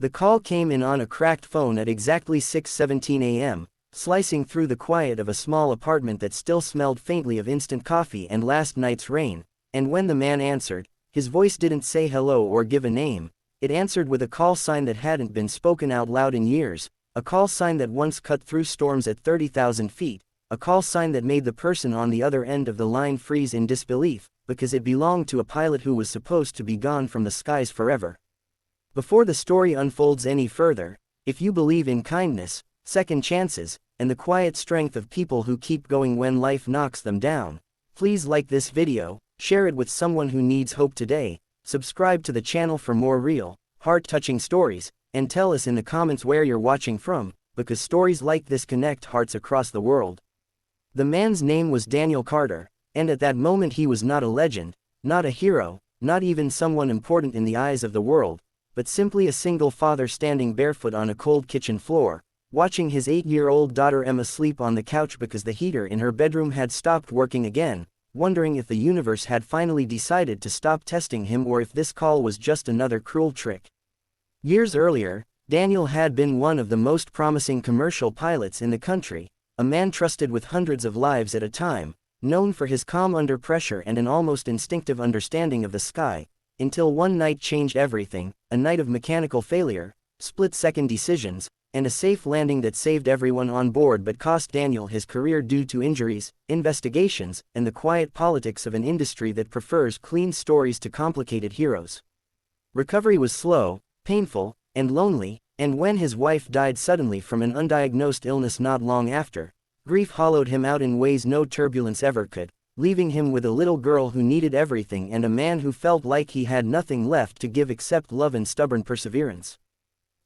The call came in on a cracked phone at exactly 6:17 a.m., slicing through the quiet of a small apartment that still smelled faintly of instant coffee and last night's rain, and when the man answered, his voice didn't say hello or give a name. It answered with a call sign that hadn't been spoken out loud in years, a call sign that once cut through storms at 30,000 feet, a call sign that made the person on the other end of the line freeze in disbelief, because it belonged to a pilot who was supposed to be gone from the skies forever. Before the story unfolds any further, if you believe in kindness, second chances, and the quiet strength of people who keep going when life knocks them down, please like this video, share it with someone who needs hope today, subscribe to the channel for more real, heart-touching stories, and tell us in the comments where you're watching from, because stories like this connect hearts across the world. The man's name was Daniel Carter, and at that moment he was not a legend, not a hero, not even someone important in the eyes of the world, but simply a single father standing barefoot on a cold kitchen floor, watching his 8-year-old daughter Emma sleep on the couch because the heater in her bedroom had stopped working again, wondering if the universe had finally decided to stop testing him or if this call was just another cruel trick. Years earlier, Daniel had been one of the most promising commercial pilots in the country, a man trusted with hundreds of lives at a time, known for his calm under pressure and an almost instinctive understanding of the sky, until one night changed everything, a night of mechanical failure, split-second decisions, and a safe landing that saved everyone on board but cost Daniel his career due to injuries, investigations, and the quiet politics of an industry that prefers clean stories to complicated heroes. Recovery was slow, painful, and lonely, and when his wife died suddenly from an undiagnosed illness not long after, grief hollowed him out in ways no turbulence ever could, leaving him with a little girl who needed everything and a man who felt like he had nothing left to give except love and stubborn perseverance.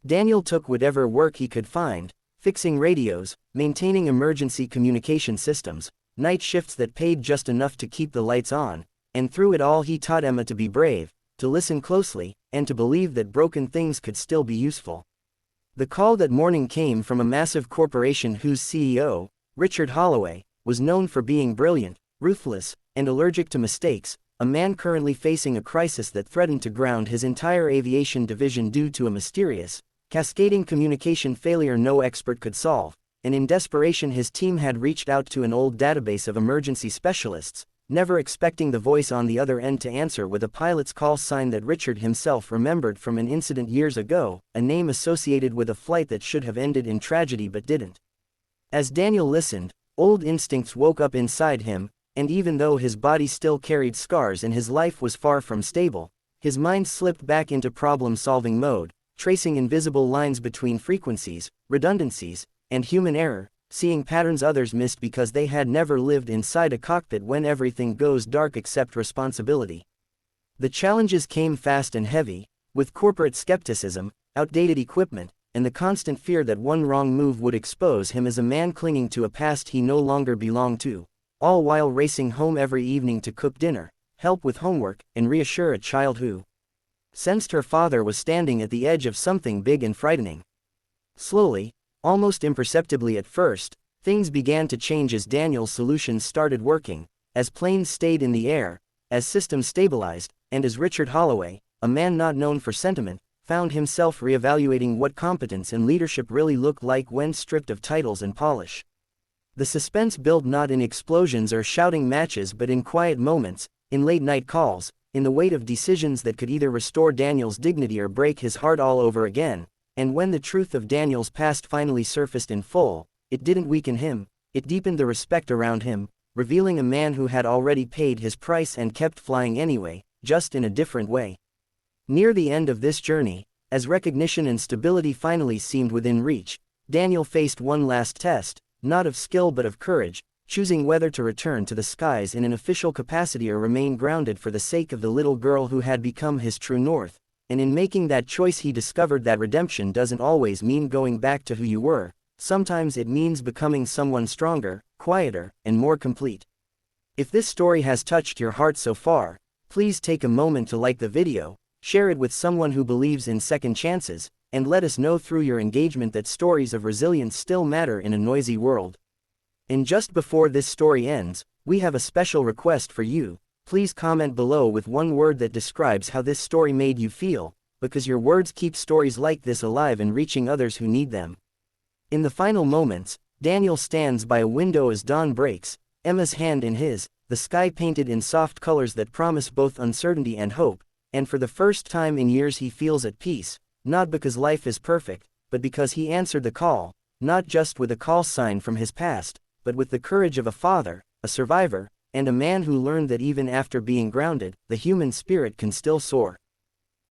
Daniel took whatever work he could find, fixing radios, maintaining emergency communication systems, night shifts that paid just enough to keep the lights on, and through it all he taught Emma to be brave, to listen closely, and to believe that broken things could still be useful. The call that morning came from a massive corporation whose CEO, Richard Holloway, was known for being brilliant, ruthless, and allergic to mistakes, a man currently facing a crisis that threatened to ground his entire aviation division due to a mysterious, cascading communication failure no expert could solve, and in desperation his team had reached out to an old database of emergency specialists, never expecting the voice on the other end to answer with a pilot's call sign that Richard himself remembered from an incident years ago, a name associated with a flight that should have ended in tragedy but didn't. As Daniel listened, old instincts woke up inside him, and even though his body still carried scars and his life was far from stable, his mind slipped back into problem-solving mode, tracing invisible lines between frequencies, redundancies, and human error, seeing patterns others missed because they had never lived inside a cockpit when everything goes dark except responsibility. The challenges came fast and heavy, with corporate skepticism, outdated equipment, and the constant fear that one wrong move would expose him as a man clinging to a past he no longer belonged to, all while racing home every evening to cook dinner, help with homework, and reassure a child who sensed her father was standing at the edge of something big and frightening. Slowly, almost imperceptibly at first, things began to change as Daniel's solutions started working, as planes stayed in the air, as systems stabilized, and as Richard Holloway, a man not known for sentiment, found himself reevaluating what competence and leadership really looked like when stripped of titles and polish. The suspense built not in explosions or shouting matches but in quiet moments, in late-night calls, in the weight of decisions that could either restore Daniel's dignity or break his heart all over again, and when the truth of Daniel's past finally surfaced in full, it didn't weaken him, it deepened the respect around him, revealing a man who had already paid his price and kept flying anyway, just in a different way. Near the end of this journey, as recognition and stability finally seemed within reach, Daniel faced one last test, not of skill but of courage, choosing whether to return to the skies in an official capacity or remain grounded for the sake of the little girl who had become his true north, and in making that choice he discovered that redemption doesn't always mean going back to who you were, sometimes it means becoming someone stronger, quieter, and more complete. If this story has touched your heart so far, please take a moment to like the video, share it with someone who believes in second chances, and let us know through your engagement that stories of resilience still matter in a noisy world. And just before this story ends, we have a special request for you. Please comment below with one word that describes how this story made you feel, because your words keep stories like this alive and reaching others who need them. In the final moments, Daniel stands by a window as dawn breaks, Emma's hand in his, the sky painted in soft colors that promise both uncertainty and hope, and for the first time in years he feels at peace, not because life is perfect, but because he answered the call, not just with a call sign from his past, but with the courage of a father, a survivor, and a man who learned that even after being grounded, the human spirit can still soar.